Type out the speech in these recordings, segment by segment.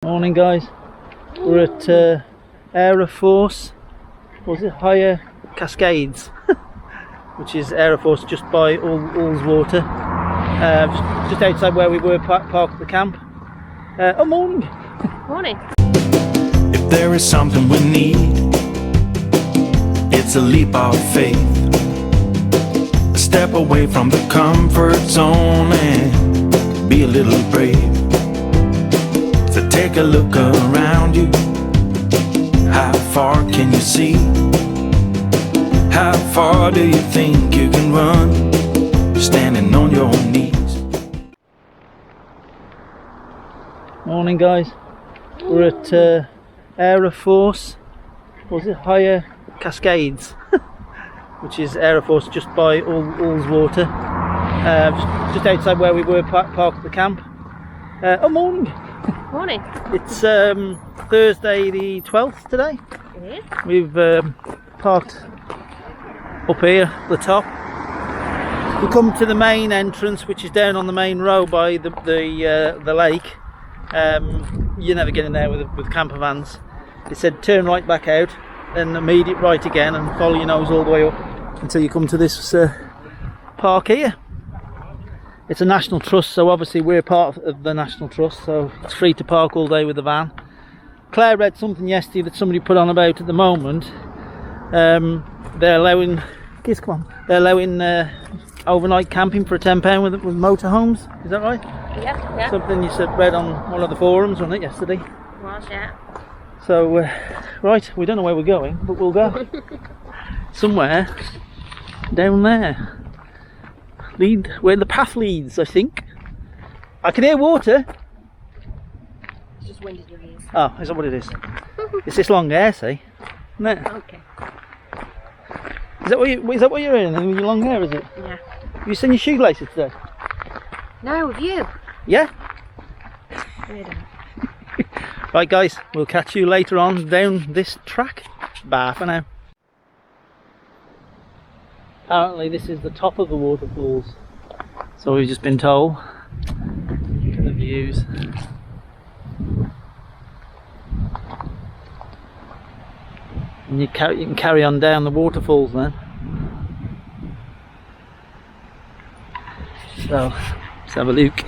Morning guys, we're at Aira Force, was it Higher Cascades, which is Aira Force just by Ullswater, just outside where we were parked at the camp. Oh, morning! Morning! If there is something we need, it's a leap of faith, a step away from the comfort zone and be a little brave. So take a look around you. How far can you see? How far do you think you can run, standing on your knees? Morning guys, we're at Aira Force, was it Higher Cascades, which is Aira Force just by Ullswater, just outside where we were parked at the camp. Oh, morning! Morning! It's Thursday the 12th today. It is. We've parked up here at the top. We come to the main entrance, which is down on the main row by the lake. You're never getting there with camper vans. It said turn right back out and immediate right again and follow your nose all the way up until you come to this park here. It's a National Trust, so obviously we're part of the National Trust, so it's free to park all day with the van. Claire read something yesterday that somebody put on about at the moment. They're allowing, kids, come on, they're allowing overnight camping for £10 with motorhomes. Is that right? Yeah. Something you said read on one of the forums, wasn't it, yesterday? Was, yeah. So, right, we don't know where we're going, but we'll go somewhere down there. Where the path leads, I think. I can hear water. It's just wind in your ears. Oh, is that what it is? It's this long hair, see? Isn't it? Okay. Is that what you're in? With your long hair, is it? Yeah. Have you seen your shoelaces today? No, with you. Yeah? I don't. Right guys, we'll catch you later on down this track. Bye for now. Apparently this is the top of the waterfalls, so we've just been told. Look at the views. And you can carry on down the waterfalls then. So let's have a look.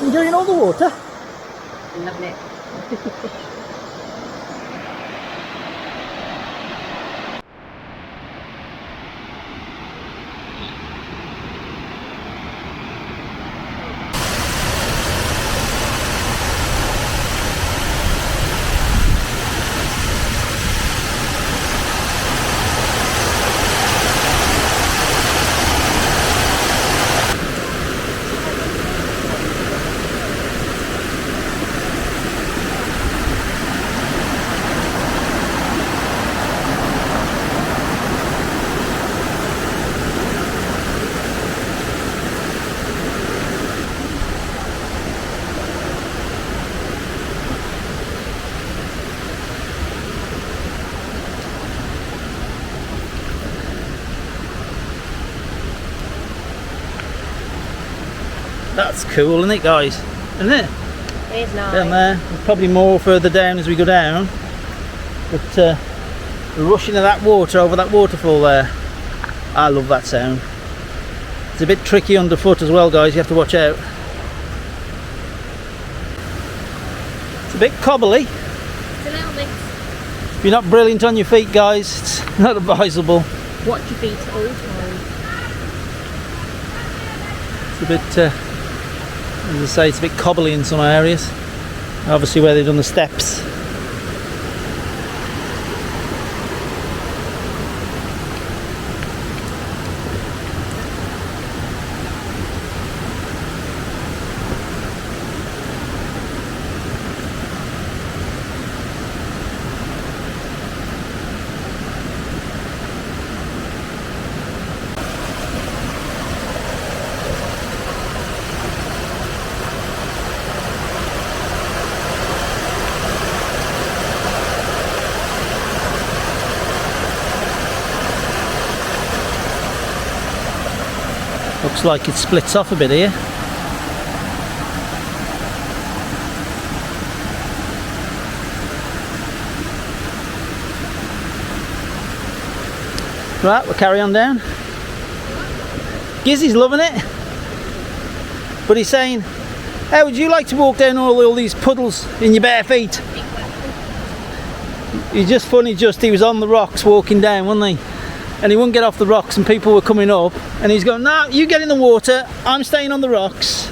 Enjoying all the water? Lovely. That's cool, isn't it, guys? Isn't it? It is nice. Down there. There's probably more further down as we go down. But the rushing of that water over that waterfall there. I love that sound. It's a bit tricky underfoot as well, guys. You have to watch out. It's a bit cobbly. It's a little bit. If you're not brilliant on your feet, guys, it's not advisable. Watch your feet at all times. It's a bit, as I say, it's a bit cobbly in some areas. Obviously where they've done the steps. Looks like it splits off a bit here. Right, we'll carry on down. Gizzy's loving it. But he's saying, how would you like to walk down all these puddles in your bare feet? He's just funny, he was on the rocks walking down, wasn't he? And he wouldn't get off the rocks and people were coming up and he's going, no, you get in the water, I'm staying on the rocks,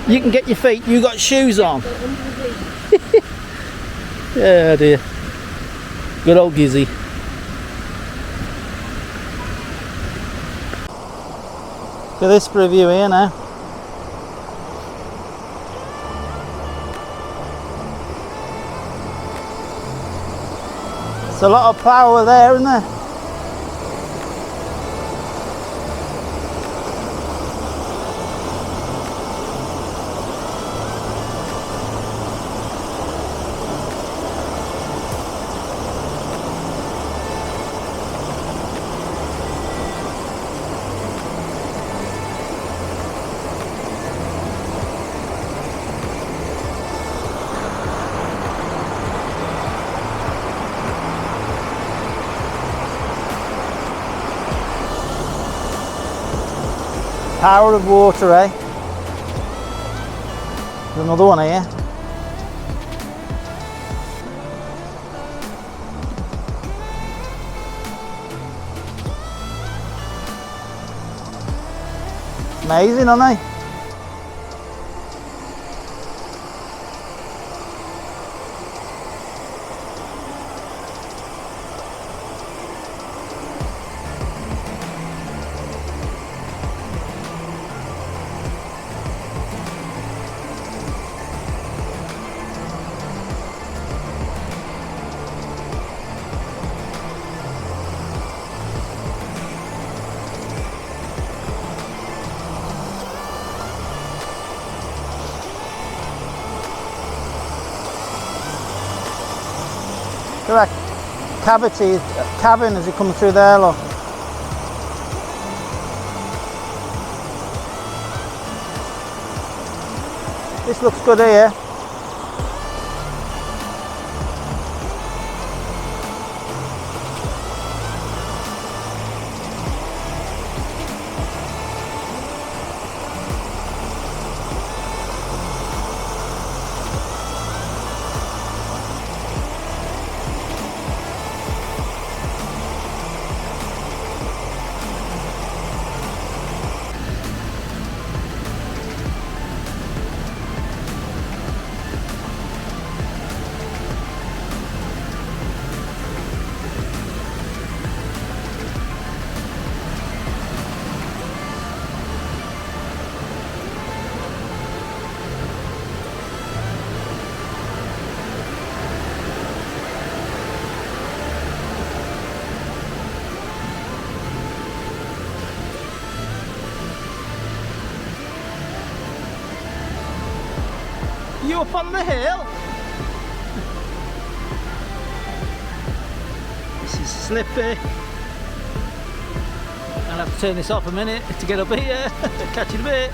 you can get your feet, you got shoes on. Yeah, dear. Good old Gizzy. Look at this for a view here now. There's a lot of power there, isn't there? Power of water, eh? There's another one here. Amazing, aren't they? Look at that cabin as you come through there, look. This looks good here. You up on the hill? This is slippy. I'll have to turn this off a minute to get up here. Catch you in a bit.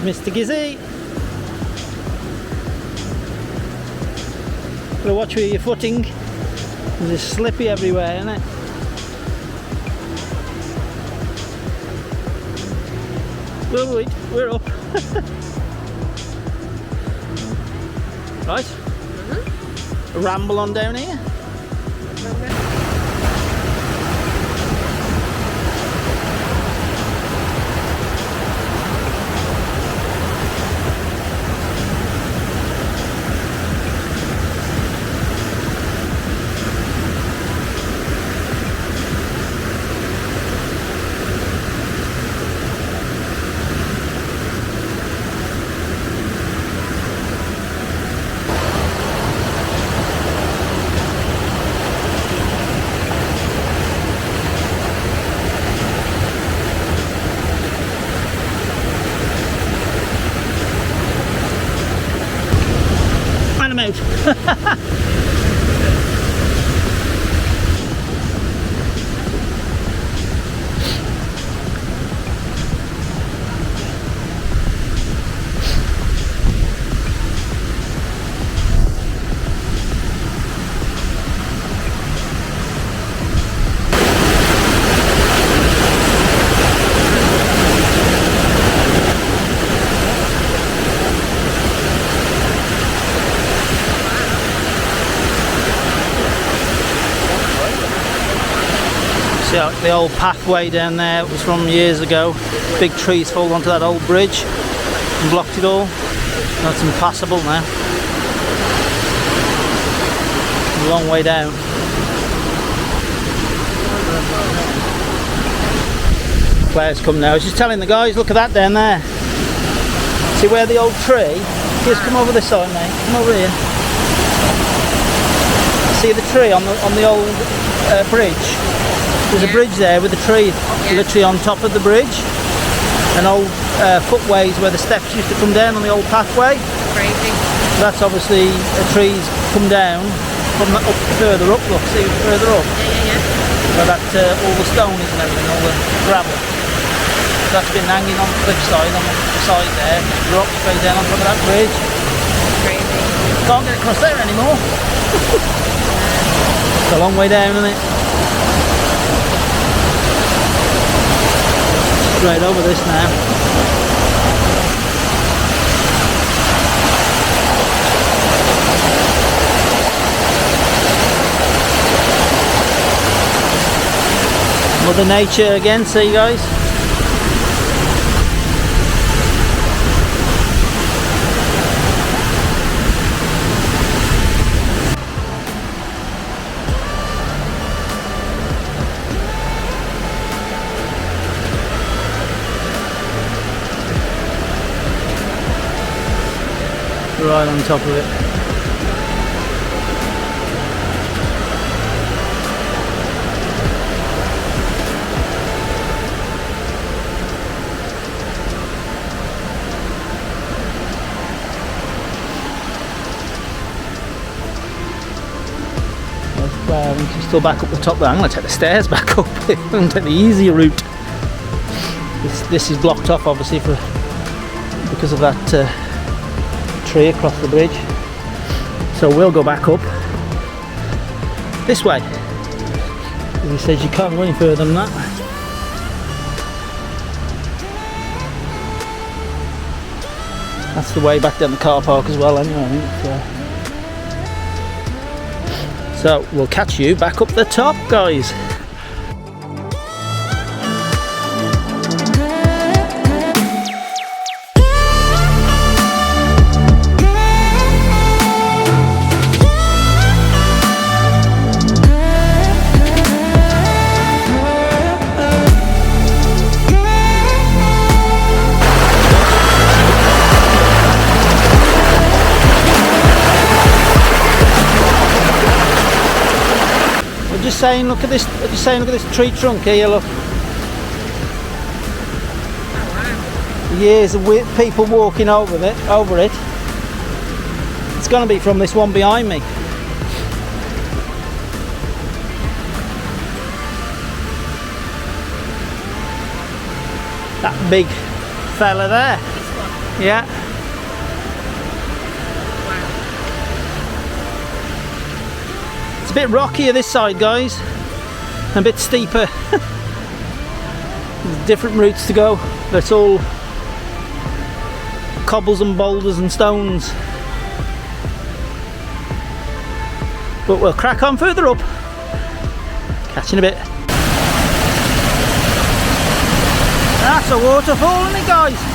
Mr. Gizzy. Gotta watch where you're footing. It's slippy everywhere, isn't it? Oh wait, we're up. Right. A ramble on down here. Out. The old pathway down there was from years ago. Big trees fall onto that old bridge and blocked it all. Now it's impassable now. A long way down. Players come now. I was just telling the guys, look at that down there. See where the old tree? Just come over this side, mate. Come over here. See the tree on the old bridge? There's a bridge there with a tree literally on top of the bridge, and old footways where the steps used to come down on the old pathway. Crazy. That's obviously a tree's come down from up further up. Look, see further up. Yeah. Where that all the stone is and everything, all the gravel. That's been hanging on the cliffside on the side there. Drop straight down on top of that bridge. Crazy. Can't get across there anymore. It's a long way down, isn't it? Straight over this now. Mother Nature again, see you guys. Right on top of it. We can still back up the top there. I'm going to take the stairs back up. I'm going to take the easier route. This is blocked off obviously because of that tree across the bridge, so we'll go back up this way. As he says, you can't go any further than that. That's the way back down the car park as well anyway, I think. So we'll catch you back up the top, guys. Just saying, look at this. Just saying, look at this tree trunk here. Look. Years of people walking over it. It's going to be from this one behind me. That big fella there. Yeah. It's a bit rockier this side, guys. A bit steeper. There's different routes to go. That's all cobbles and boulders and stones. But we'll crack on further up. Catch you in a bit. That's a waterfall, isn't it, guys?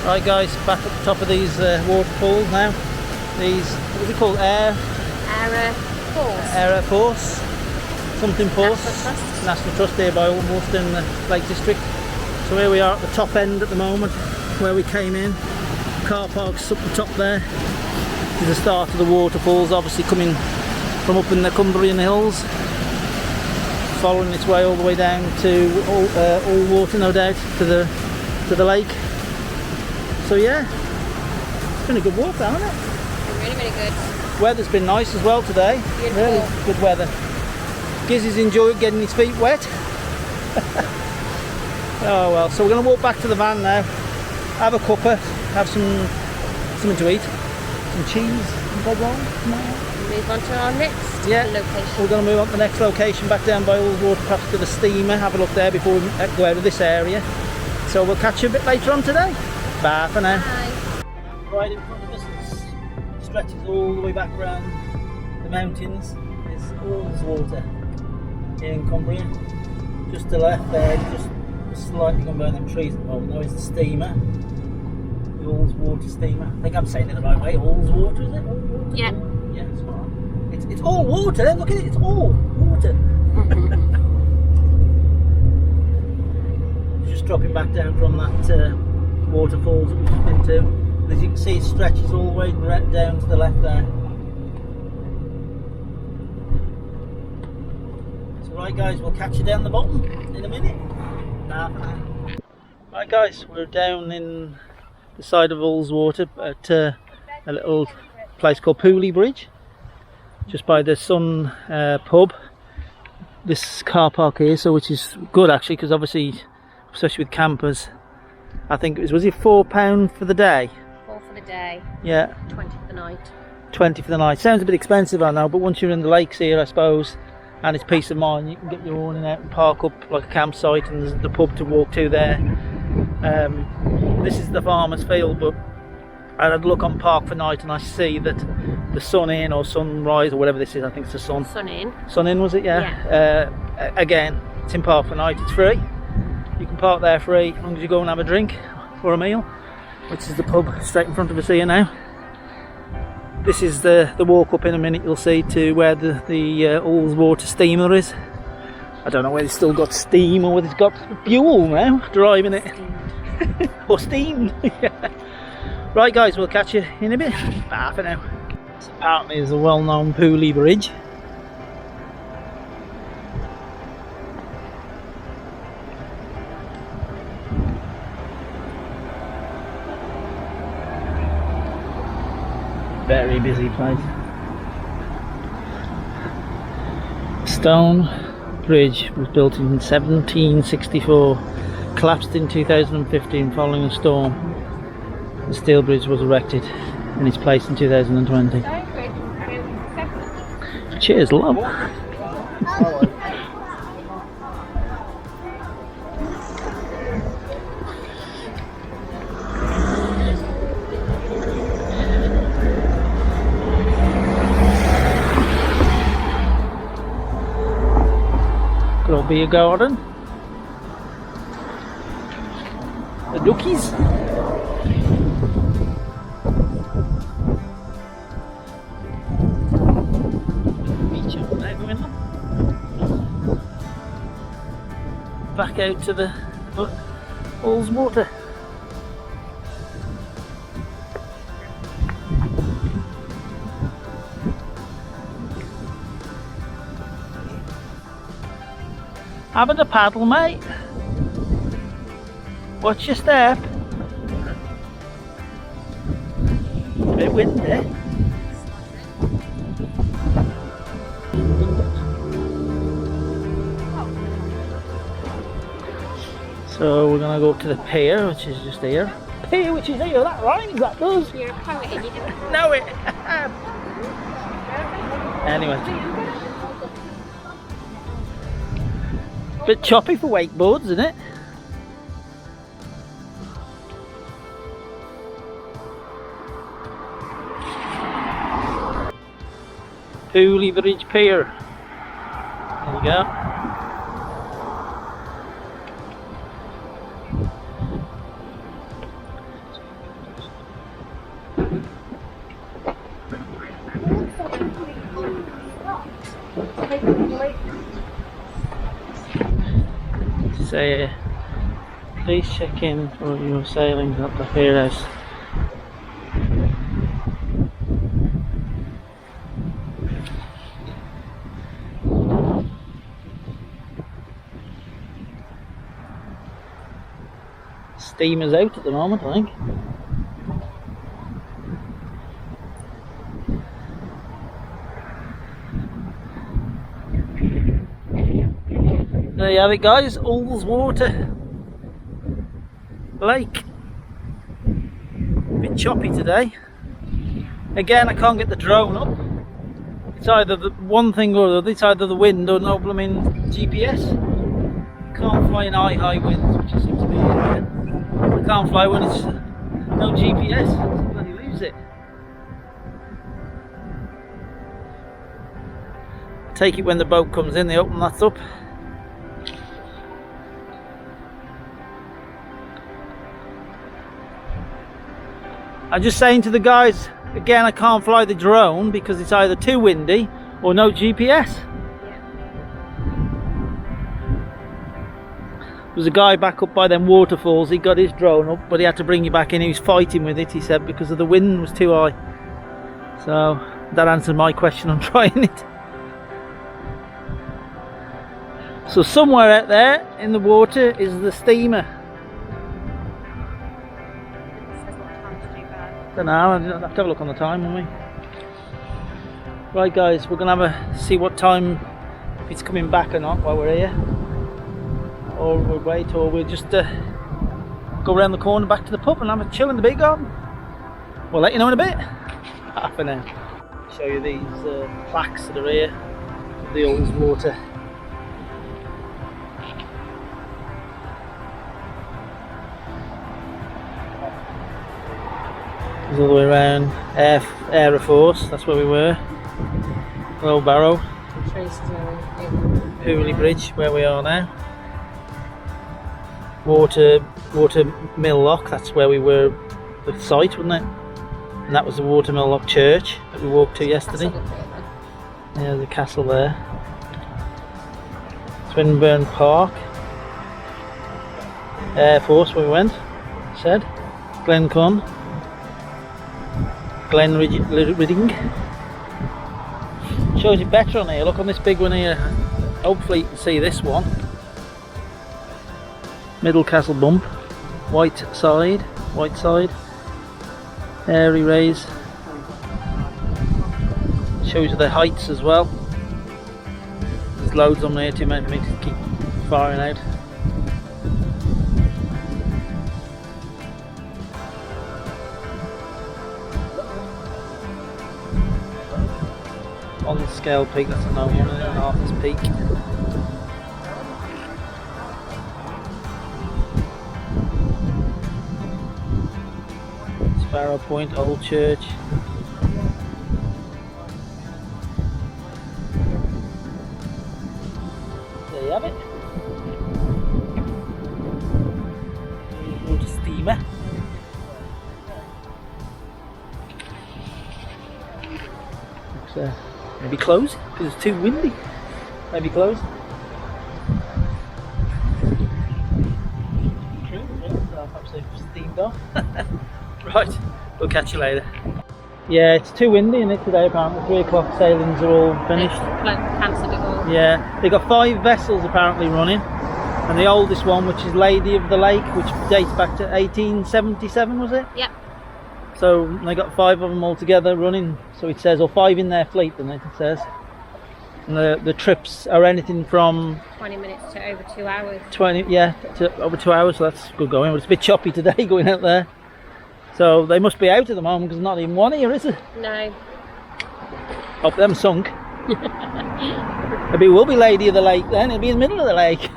Right guys, back at the top of these waterfalls now. These, what is it called? Aira Falls. Aira Falls. Something Falls. National Trust. National Trust here by almost in the Lake District. So here we are at the top end at the moment, where we came in. Car parks up the top there. This is the start of the waterfalls, obviously coming from up in the Cumbrian Hills. Following its way all the way down to all water, no doubt, to the lake. So yeah, it's been a good walk, hasn't it? Really, really good. Weather's been nice as well today. Beautiful. Really good weather. Gizzy's enjoyed getting his feet wet. Oh well, so we're going to walk back to the van now, have a cuppa, have something to eat, some cheese, some bread roll. Move on to our next location. We're going to move on to the next location, back down by Ullswater, perhaps to the steamer, have a look there before we go out of this area. So we'll catch you a bit later on today. Bye for now. Bye. Right in front of us, it stretches all the way back around the mountains. Is Ullswater here in Cumbria. Just to the left there, just slightly gone behind them trees at the moment. There is the steamer, the Ullswater steamer. I think I'm saying it the right way. Ullswater, is it? Ullswater? Yeah. Yeah, it's fine. It's all water. Look at it. It's all water. Just dropping back down from that waterfalls that we've just been to. And as you can see, it stretches all the way right down to the left there. So right guys, we'll catch you down the bottom in a minute. Right guys, we're down in the side of Ullswater at a little place called Pulley Bridge, just by the Sun pub. This car park here, so which is good actually, because obviously, especially with campers, I think was it £4 for the day? 4 for the day. Yeah. 20 for the night. 20 for the night. Sounds a bit expensive, I know, but once you're in the lakes here, I suppose, and it's peace of mind, you can get your awning out and park up like a campsite, and there's the pub to walk to there. This is the farmer's field, but I had a look on Park for Night and I see that the Sun Inn or Sunrise or whatever this is, I think it's the Sun. Sun Inn. Sun Inn, was it? Yeah. Again, it's in Park for Night, it's free. You can park there free as long as you go and have a drink or a meal, which is the pub straight in front of us here now. This is the walk up in a minute, you'll see, to where the Ullswater steamer is. I don't know whether it's still got steam or whether it's got fuel now driving it. Or steamed. Yeah. Right guys, we'll catch you in a bit. Bye for now. This apparently is a well-known Pulley Bridge. Very busy place. Stone Bridge was built in 1764, collapsed in 2015 following a storm. The steel bridge was erected in its place in 2020. Cheers, love. Could all be a garden. The duckies. Beach over there going on. Back out to the Ullswater. Having a paddle, mate. Watch your step. It's a bit windy. So we're gonna go up to the pier, which is just here. Pier, which is here. That rhymes. That does. You're a poet and you didn't Know it. Anyway. Bit choppy for wakeboards, isn't it? Pulley Bridge Pier. There you go. Say, please check in for your sailings at the pier house. Steamer's out at the moment, I think. There you have it guys, Ullswater Lake. A bit choppy today. Again, I can't get the drone up. It's either the one thing or the other. It's either the wind or no blooming GPS. Can't fly in high winds, which seems to be it. I can't fly when it's no GPS. I bloody lose it. Take it when the boat comes in, they open that up. I'm just saying to the guys, again, I can't fly the drone because it's either too windy or no GPS. There was a guy back up by them waterfalls, he got his drone up, but he had to bring it back in, he was fighting with it, he said, because of the wind was too high. So, that answered my question on trying it. So somewhere out there in the water is the steamer. Don't know, I'll have to have a look on the time, won't we? Right guys, we're going to see what time, if it's coming back or not while we're here. Or we'll wait, or we'll just go around the corner back to the pub and have a chill in the big garden. We'll let you know in a bit. Half an hour. Show you these plaques that are here. The Ullswater. All the way around Aira Force, that's where we were. Old Sparrow. Pulley Bridge, where we are now. Water Mill Lock, that's where we were, the site, wasn't it? And that was the Waterfalls Church that we walked to yesterday. Castle. Yeah, the castle there. Swinburne Park. Air Force where we went, said. Glencon. Glen Ridding. Shows it better on here. Look on this big one here. Hopefully you can see this one. Middle Castle Bump. White side. Airy raise. Shows you the heights as well. There's loads on there too many for me to keep firing out. On the scale peak, that's another one, and Arthur's Peak. Sparrow Point, Old Church. There you have it. Water steamer. Looks maybe closed because it's too windy. Maybe closed. Perhaps they've steamed off. Right, we'll catch you later. Yeah, it's too windy in it today apparently. 3 o'clock sailings are all finished. Cancelled it all. Yeah, they got 5 vessels apparently running. And the oldest one, which is Lady of the Lake, which dates back to 1877, was it? Yep. So they got 5 of them all together running, so it says, or 5 in their fleet, doesn't it? It says. And the trips are anything from 20 minutes to over 2 hours. 20, yeah, to over 2 hours. So that's good going. But it's a bit choppy today going out there. So they must be out at the moment because there's not even one here, is it? No. Hope them sunk. Maybe it will be Lady of the Lake then. It'll be in the middle of the lake.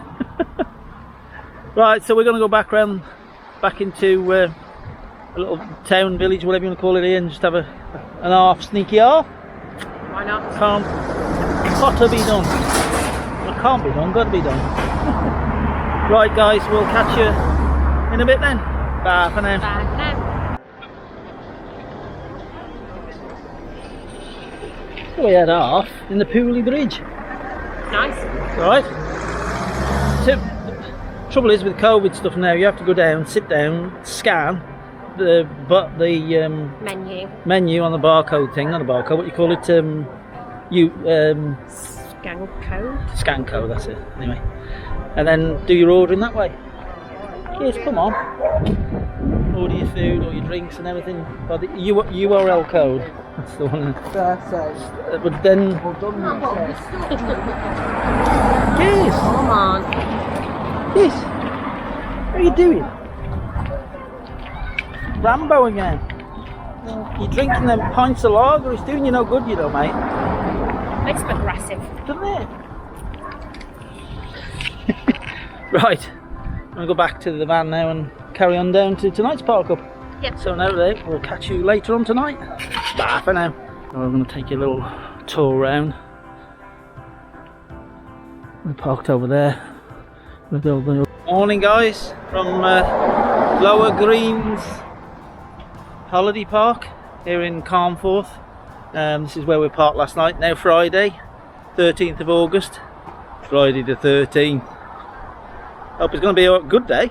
Right, so we're going to go back into a little town, village, whatever you want to call it here, and just have an half sneaky half. Why not? Got to be done. Well, it can't be done, got to be done. Right guys, we'll catch you in a bit then. Bye for now. Bye now. We had half in the Pulley Bridge. Nice. Right. So, trouble is with COVID stuff now, you have to go down, sit down, scan the menu on the barcode thing, not a barcode, what you call it, scan code, that's it, anyway. And then do your ordering that way. Yes, come on. Order your food or your drinks and everything by the URL code. That's the one. But then... Yes. Come on. Yes. What are you doing? Rambo again. You're drinking them pints of lager. It's doing you no good, you know, mate. It's aggressive. Doesn't it? Right. I'm going to go back to the van now and carry on down to tonight's park up. Yep. So now we'll catch you later on tonight. Bye for now. I'm going to take you a little tour around. We're parked over there. Morning guys from Lower Greens Holiday Park here in Carnforth. This is where we parked last night. Now Friday, 13th of August. Friday the 13th. Hope it's going to be a good day.